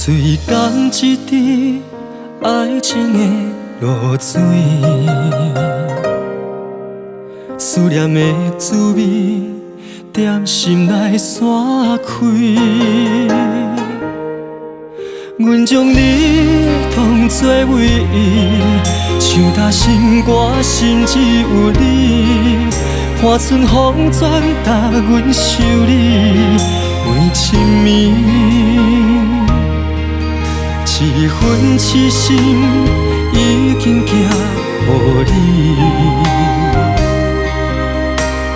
水甘一滴爱情的露水，思念的滋味踮心内散开。阮将你当作唯一，唱焦心歌，心只有你。花春风转搭阮想你，为亲密。一份痴心已经寄予你，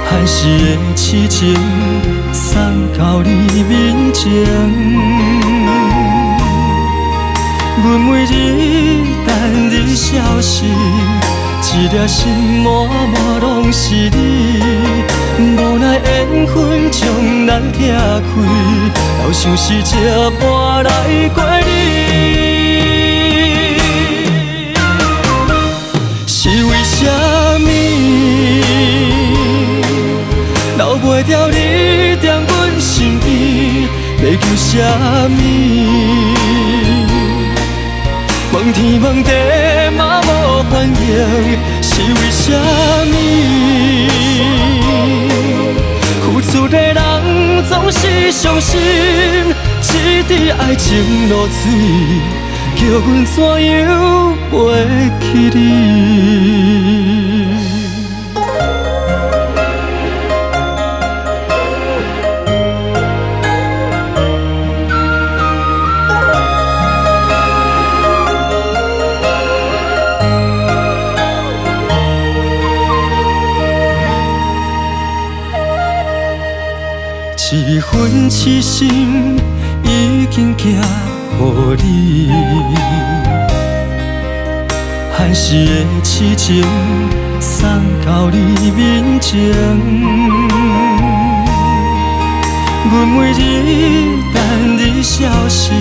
寒时的痴情送到你面前。阮每日等你消息，一粒心满满拢是你。无奈缘分将咱拆开，留想是这般来过你。是为什么留袂住你踮阮身边？要求什么？问天问地嘛无反应，是为什么？付出的人总是相信，一滴爱情落水，叫阮怎样袂记你？一份痴心已经寄予你，寒时的痴情送到你面前。阮每日等你消息，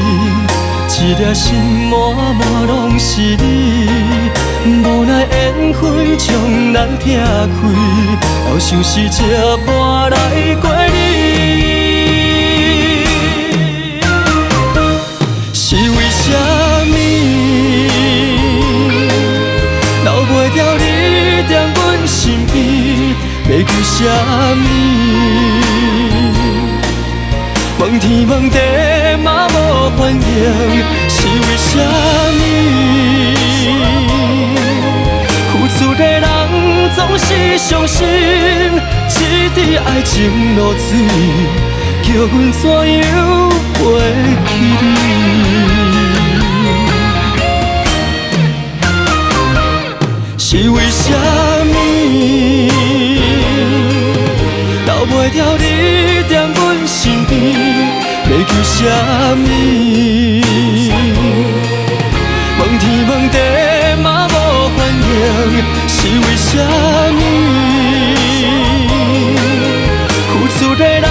一粒心满满拢是你。无奈缘分将咱拆开，留想是这般来过你。是为什么留袂住你踮阮身边？要求什么？问天问地嘛无反应，是为什么？付出的人总是相信，一滴爱情落水，叫阮怎样袂记你？是为什么留袂住你踮阮身边？要求什么？问天问地嘛无反应，是为什么？付出的人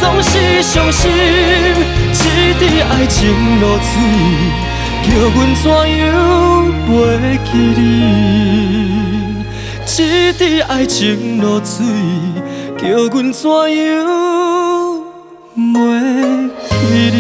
总是相信，一滴爱情落水，叫阮怎样袂记你？一滴爱情落水，叫阮怎样袂记你？